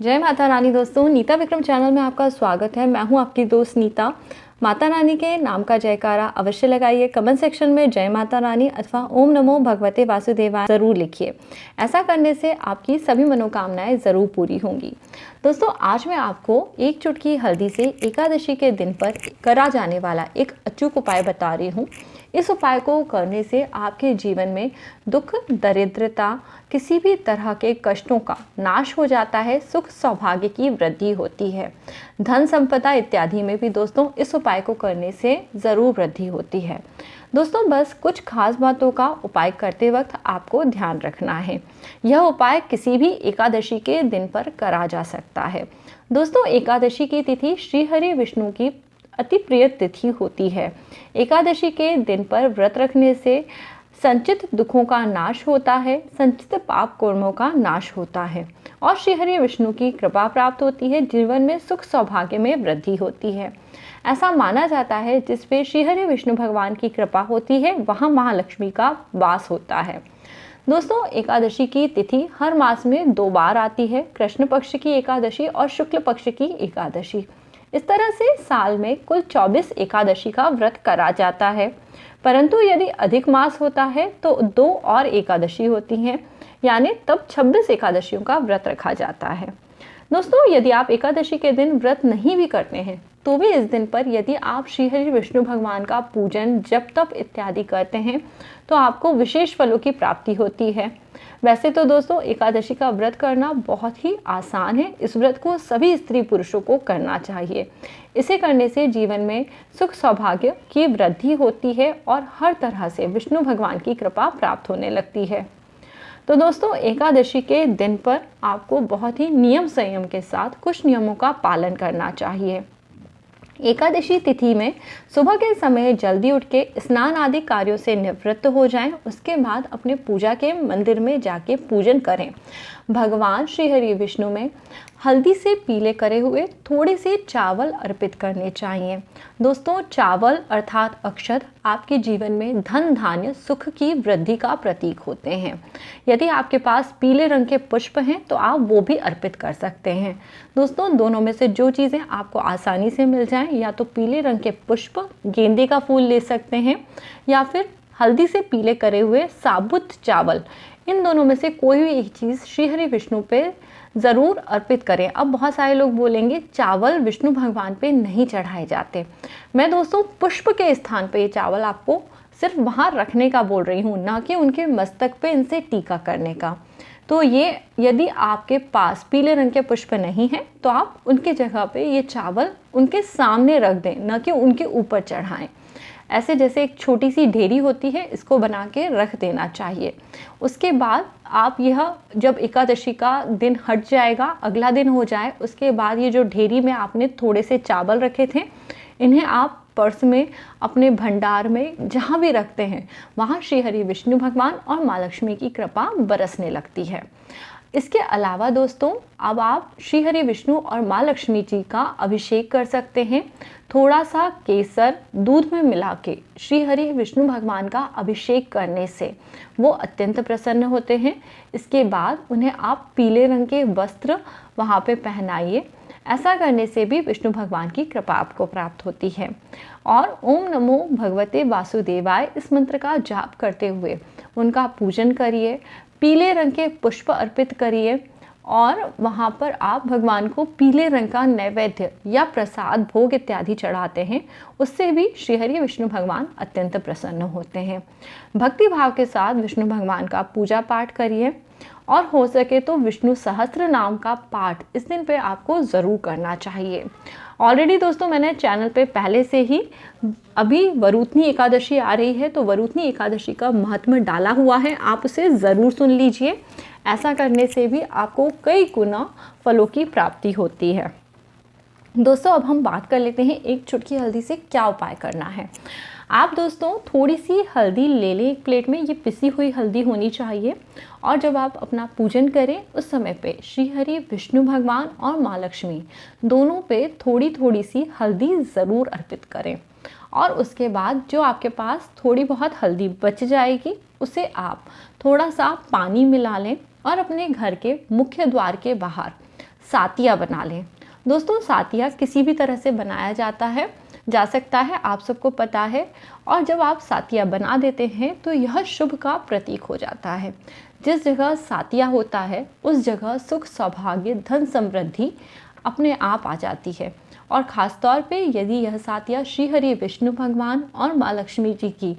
जय माता रानी दोस्तों, नीता विक्रम चैनल में आपका स्वागत है। मैं हूं आपकी दोस्त नीता। माता रानी के नाम का जयकारा अवश्य लगाइए। कमेंट सेक्शन में जय माता रानी अथवा ओम नमो भगवते वासुदेवाय ज़रूर लिखिए। ऐसा करने से आपकी सभी मनोकामनाएं ज़रूर पूरी होंगी। दोस्तों, आज मैं आपको एक चुटकी हल्दी से एकादशी के दिन पर करा जाने वाला एक अचूक उपाय बता रही हूँ। इस उपाय को करने से आपके जीवन में दुख, दरिद्रता, किसी भी तरह के कष्टों का नाश हो जाता है। सुख सौभाग्य की वृद्धि होती है। धन संपदा इत्यादि में भी दोस्तों इस उपाय को करने से ज़रूर वृद्धि होती है। दोस्तों, बस कुछ खास बातों का उपाय करते वक्त आपको ध्यान रखना है। यह उपाय किसी भी एकादशी के दिन पर करा जा सकता है। दोस्तों, एकादशी की तिथि श्री हरि विष्णु की अति प्रिय तिथि होती है। एकादशी के दिन पर व्रत रखने से संचित दुखों का नाश होता है, संचित पाप कर्मों का नाश होता है और श्री हरि विष्णु की कृपा प्राप्त होती है। जीवन में सुख सौभाग्य में वृद्धि होती है। ऐसा माना जाता है जिस पे श्री हरि विष्णु भगवान की कृपा होती है वहाँ महालक्ष्मी का वास होता है। दोस्तों, एकादशी की तिथि हर मास में 2 बार आती है, कृष्ण पक्ष की एकादशी और शुक्ल पक्ष की एकादशी। इस तरह से साल में कुल 24 एकादशी का व्रत करा जाता है। परंतु यदि अधिक मास होता है तो 2 और एकादशी होती हैं, यानी तब 26 एकादशियों का व्रत रखा जाता है। दोस्तों, यदि आप एकादशी के दिन व्रत नहीं भी करते हैं तो भी इस दिन पर यदि आप श्री हरि विष्णु भगवान का पूजन, जप तप इत्यादि करते हैं तो आपको विशेष फलों की प्राप्ति होती है। वैसे तो दोस्तों, एकादशी का व्रत करना बहुत ही आसान है। इस व्रत को सभी स्त्री पुरुषों को करना चाहिए। इसे करने से जीवन में सुख सौभाग्य की वृद्धि होती है और हर तरह से विष्णु भगवान की कृपा प्राप्त होने लगती है। तो दोस्तों, एकादशी के दिन पर आपको बहुत ही नियम संयम के साथ कुछ नियमों का पालन करना चाहिए। एकादशी तिथि में सुबह के समय जल्दी उठ के स्नान आदि कार्यों से निवृत्त हो जाएं। उसके बाद अपने पूजा के मंदिर में जाके पूजन करें। भगवान श्री हरि विष्णु में हल्दी से पीले करे हुए थोड़े से चावल अर्पित करने चाहिए। दोस्तों, चावल अर्थात अक्षत आपके जीवन में धन धान्य सुख की वृद्धि का प्रतीक होते हैं। यदि आपके पास पीले रंग के पुष्प हैं तो आप वो भी अर्पित कर सकते हैं। दोस्तों, दोनों में से जो चीज़ें आपको आसानी से मिल जाएं, या तो पीले रंग के पुष्प, गेंदे का फूल ले सकते हैं, या फिर हल्दी से पीले करे हुए साबुत चावल। इन दोनों में से कोई भी एक चीज़ श्री हरि विष्णु पे ज़रूर अर्पित करें। अब बहुत सारे लोग बोलेंगे चावल विष्णु भगवान पे नहीं चढ़ाए जाते। मैं दोस्तों पुष्प के स्थान पे ये चावल आपको सिर्फ वहाँ रखने का बोल रही हूँ, ना कि उनके मस्तक पे इनसे टीका करने का। तो ये यदि आपके पास पीले रंग के पुष्प नहीं हैं तो आप उनकी जगह पे ये चावल उनके सामने रख दें, ना कि उनके ऊपर चढ़ाएं। ऐसे जैसे एक छोटी सी ढेरी होती है, इसको बना के रख देना चाहिए। उसके बाद आप यह जब एकादशी का दिन हट जाएगा, अगला दिन हो जाए, उसके बाद ये जो ढेरी में आपने थोड़े से चावल रखे थे, इन्हें आप पर्स में, अपने भंडार में, जहाँ भी रखते हैं वहाँ श्री हरि विष्णु भगवान और माँ लक्ष्मी की कृपा बरसने लगती है। इसके अलावा दोस्तों, अब आप श्री हरि विष्णु और माँ लक्ष्मी जी का अभिषेक कर सकते हैं। थोड़ा सा केसर दूध में मिला के श्री हरि विष्णु भगवान का अभिषेक करने से वो अत्यंत प्रसन्न होते हैं। इसके बाद उन्हें आप पीले रंग के वस्त्र वहाँ पे पहनाइए। ऐसा करने से भी विष्णु भगवान की कृपा आपको प्राप्त होती है। और ओम नमो भगवते वासुदेवाय इस मंत्र का जाप करते हुए उनका पूजन करिए। पीले रंग के पुष्प अर्पित करिए और वहाँ पर आप भगवान को पीले रंग का नैवेद्य या प्रसाद, भोग इत्यादि चढ़ाते हैं। उससे भी श्री हरि विष्णु भगवान अत्यंत प्रसन्न होते हैं। भक्ति भाव के साथ विष्णु भगवान का पूजा पाठ करिए और हो सके तो विष्णु सहस्त्र नाम का पाठ इस दिन पे आपको ज़रूर करना चाहिए। ऑलरेडी दोस्तों, मैंने चैनल पे पहले से ही अभी वरुथनी एकादशी आ रही है तो वरुथनी एकादशी का महत्व डाला हुआ है, आप उसे ज़रूर सुन लीजिए। ऐसा करने से भी आपको कई गुना फलों की प्राप्ति होती है। दोस्तों, अब हम बात कर लेते हैं एक चुटकी हल्दी से क्या उपाय करना है। आप दोस्तों थोड़ी सी हल्दी ले लें एक प्लेट में। ये पिसी हुई हल्दी होनी चाहिए और जब आप अपना पूजन करें उस समय पे श्री हरि विष्णु भगवान और माँ लक्ष्मी दोनों पे थोड़ी थोड़ी सी हल्दी ज़रूर अर्पित करें। और उसके बाद जो आपके पास थोड़ी बहुत हल्दी बच जाएगी उसे आप थोड़ा सा पानी मिला लें और अपने घर के मुख्य द्वार के बाहर सातिया बना लें। दोस्तों सातिया किसी भी तरह से बनाया जा सकता है, आप सबको पता है। और जब आप सातिया बना देते हैं तो यह शुभ का प्रतीक हो जाता है। जिस जगह सातिया होता है उस जगह सुख, सौभाग्य, धन, समृद्धि अपने आप आ जाती है। और ख़ास तौर पे यदि यह सातिया श्री हरि विष्णु भगवान और माँ लक्ष्मी जी की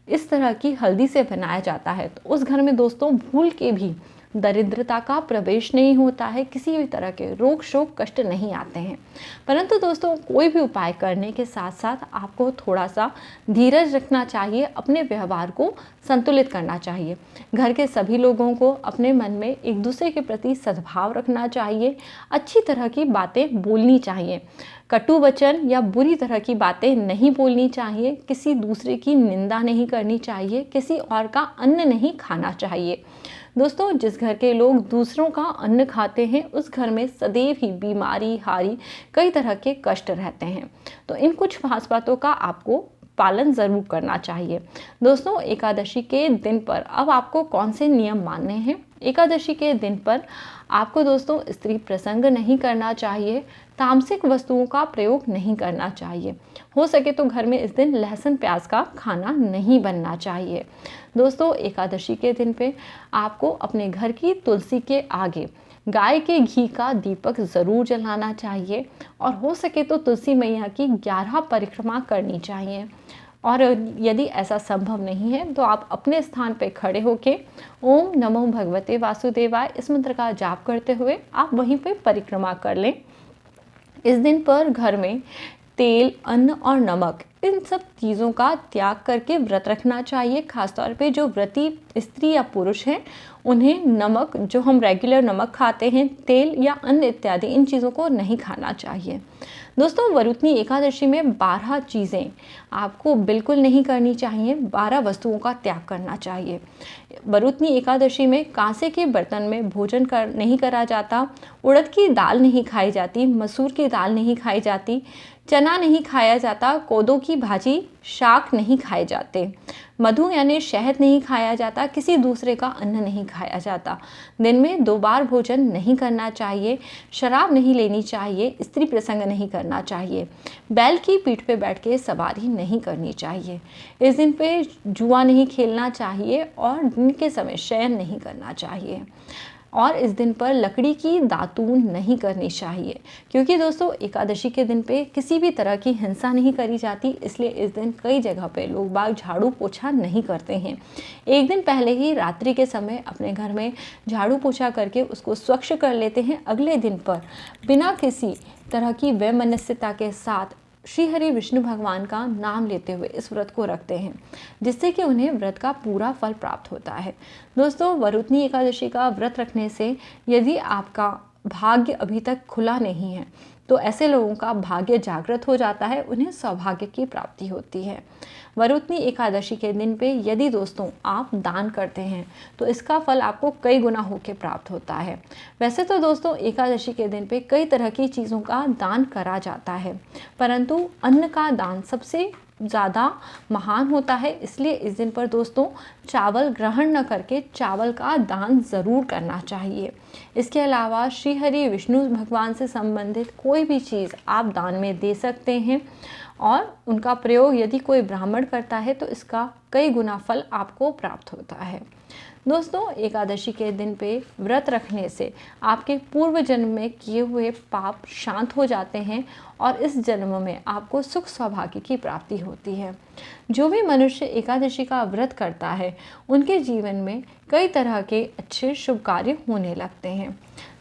इस तरह की हल्दी से बनाया जाता है तो उस घर में दोस्तों भूल के भी दरिद्रता का प्रवेश नहीं होता है, किसी भी तरह के रोग शोक कष्ट नहीं आते हैं। परंतु दोस्तों कोई भी उपाय करने के साथ साथ आपको थोड़ा सा धीरज रखना चाहिए, अपने व्यवहार को संतुलित करना चाहिए। घर के सभी लोगों को अपने मन में एक दूसरे के प्रति सद्भाव रखना चाहिए, अच्छी तरह की बातें बोलनी चाहिए, कटु वचन या बुरी तरह की बातें नहीं बोलनी चाहिए, किसी दूसरे की निंदा नहीं करनी चाहिए, किसी और का अन्न नहीं खाना चाहिए। दोस्तों जिस घर के लोग दूसरों का अन्न खाते हैं उस घर में सदैव ही बीमारी, हारी, कई तरह के कष्ट रहते हैं। तो इन कुछ खास बातों का आपको पालन ज़रूर करना चाहिए। दोस्तों एकादशी के दिन पर अब आपको कौन से नियम मानने हैं। एकादशी के दिन पर आपको दोस्तों स्त्री प्रसंग नहीं करना चाहिए, तामसिक वस्तुओं का प्रयोग नहीं करना चाहिए। हो सके तो घर में इस दिन लहसुन प्याज का खाना नहीं बनना चाहिए। दोस्तों एकादशी के दिन पे आपको अपने घर की तुलसी के आगे गाय के घी का दीपक ज़रूर जलाना चाहिए और हो सके तो तुलसी मैया की 11 परिक्रमा करनी चाहिए। और यदि ऐसा संभव नहीं है तो आप अपने स्थान पर खड़े होके ओम नमो भगवते वासुदेवाय इस मंत्र का जाप करते हुए आप वहीं पे परिक्रमा कर लें। इस दिन पर घर में तेल, अन्न और नमक इन सब चीज़ों का त्याग करके व्रत रखना चाहिए। खासतौर पे जो व्रती स्त्री या पुरुष हैं उन्हें नमक, जो हम रेगुलर नमक खाते हैं, तेल या अन्न इत्यादि इन चीज़ों को नहीं खाना चाहिए। दोस्तों वरुतनी एकादशी में 12 चीज़ें आपको बिल्कुल नहीं करनी चाहिए, 12 वस्तुओं का त्याग करना चाहिए। वरुतनी एकादशी में कांसे के बर्तन में भोजन नहीं करा जाता, उड़द की दाल नहीं खाई जाती, मसूर की दाल नहीं खाई जाती, चना नहीं खाया जाता, कोदो की भाजी, शाक नहीं खाए जाते, मधु यानी शहद नहीं खाया जाता, किसी दूसरे का अन्न नहीं खाया जाता, दिन में 2 बार भोजन नहीं करना चाहिए, शराब नहीं लेनी चाहिए, स्त्री प्रसंग नहीं करना चाहिए, बैल की पीठ पे बैठ के सवारी नहीं करनी चाहिए, इस दिन पे जुआ नहीं खेलना चाहिए और दिन के समय शयन नहीं करना चाहिए। और इस दिन पर लकड़ी की दातून नहीं करनी चाहिए, क्योंकि दोस्तों एकादशी के दिन पे किसी भी तरह की हिंसा नहीं करी जाती, इसलिए इस दिन कई जगह पे लोग बाग झाड़ू पोछा नहीं करते हैं। एक दिन पहले ही रात्रि के समय अपने घर में झाड़ू पोछा करके उसको स्वच्छ कर लेते हैं। अगले दिन पर बिना किसी तरह की वैमनस्यता के साथ श्री हरि विष्णु भगवान का नाम लेते हुए इस व्रत को रखते हैं, जिससे कि उन्हें व्रत का पूरा फल प्राप्त होता है। दोस्तों वरुतनी एकादशी का व्रत रखने से यदि आपका भाग्य अभी तक खुला नहीं है तो ऐसे लोगों का भाग्य जागृत हो जाता है, उन्हें सौभाग्य की प्राप्ति होती है। वरुतनी एकादशी के दिन पे यदि दोस्तों आप दान करते हैं तो इसका फल आपको कई गुना होकर प्राप्त होता है। वैसे तो दोस्तों एकादशी के दिन पे कई तरह की चीज़ों का दान करा जाता है, परंतु अन्न का दान सबसे ज़्यादा महान होता है, इसलिए इस दिन पर दोस्तों चावल ग्रहण न करके चावल का दान ज़रूर करना चाहिए। इसके अलावा श्री हरि विष्णु भगवान से संबंधित कोई भी चीज़ आप दान में दे सकते हैं और उनका प्रयोग यदि कोई ब्राह्मण करता है तो इसका कई गुना फल आपको प्राप्त होता है। दोस्तों एकादशी के दिन पे व्रत रखने से आपके पूर्व जन्म में किए हुए पाप शांत हो जाते हैं और इस जन्म में आपको सुख सौभाग्य की प्राप्ति होती है। जो भी मनुष्य एकादशी का व्रत करता है उनके जीवन में कई तरह के अच्छे शुभ कार्य होने लगते हैं।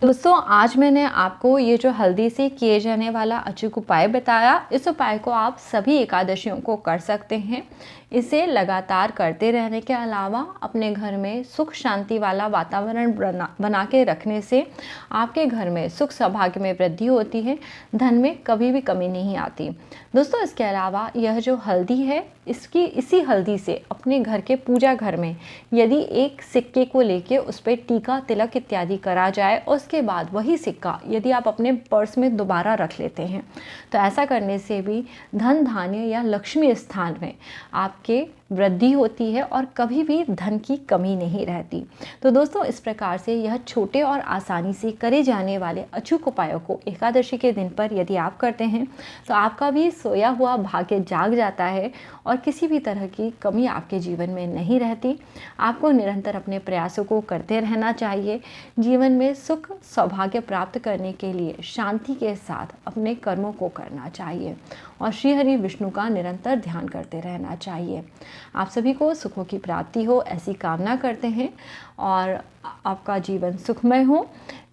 दोस्तों आज मैंने आपको ये जो हल्दी से किए जाने वाला अचूक उपाय बताया, इस उपाय को आप सभी एकादशियों को कर सकते हैं। इसे लगातार करते रहने के अलावा अपने घर में सुख शांति वाला वातावरण बना के रखने से आपके घर में सुख सौभाग्य में वृद्धि होती है, धन में कभी भी कमी नहीं आती। दोस्तों इसके अलावा यह जो हल्दी है इसी हल्दी से अपने घर के पूजा घर में यदि एक सिक्के को लेके उस पर टीका तिलक इत्यादि करा जाए और उसके बाद वही सिक्का यदि आप अपने पर्स में दोबारा रख लेते हैं तो ऐसा करने से भी धन धान्य या लक्ष्मी स्थान में आपके वृद्धि होती है और कभी भी धन की कमी नहीं रहती। तो दोस्तों, इस प्रकार से यह छोटे और आसानी से करे जाने वाले अचूक उपायों को एकादशी के दिन पर यदि आप करते हैं तो आपका भी सोया हुआ भाग्य जाग जाता है और किसी भी तरह की कमी आपके जीवन में नहीं रहती। आपको निरंतर अपने प्रयासों को करते रहना चाहिए। जीवन में सुख सौभाग्य प्राप्त करने के लिए शांति के साथ अपने कर्मों को करना चाहिए और श्री हरि विष्णु का निरंतर ध्यान करते रहना चाहिए। आप सभी को सुखों की प्राप्ति हो ऐसी कामना करते हैं और आपका जीवन सुखमय हो।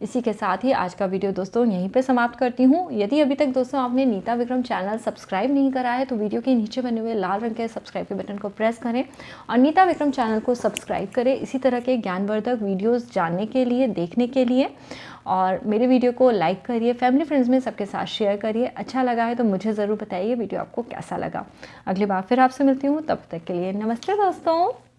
इसी के साथ ही आज का वीडियो दोस्तों यहीं पे समाप्त करती हूँ। यदि अभी तक दोस्तों आपने नीता विक्रम चैनल सब्सक्राइब नहीं करा है तो वीडियो के नीचे बने हुए लाल रंग के सब्सक्राइब के बटन को प्रेस करें और नीता विक्रम चैनल को सब्सक्राइब करें इसी तरह के ज्ञानवर्धक वीडियोस जानने के लिए, देखने के लिए। और मेरे वीडियो को लाइक करिए, फैमिली फ्रेंड्स में सबके साथ शेयर करिए। अच्छा लगा है तो मुझे ज़रूर बताइए वीडियो आपको कैसा लगा। अगली बार फिर आपसे मिलती हूँ, तब तक के लिए नमस्ते दोस्तों।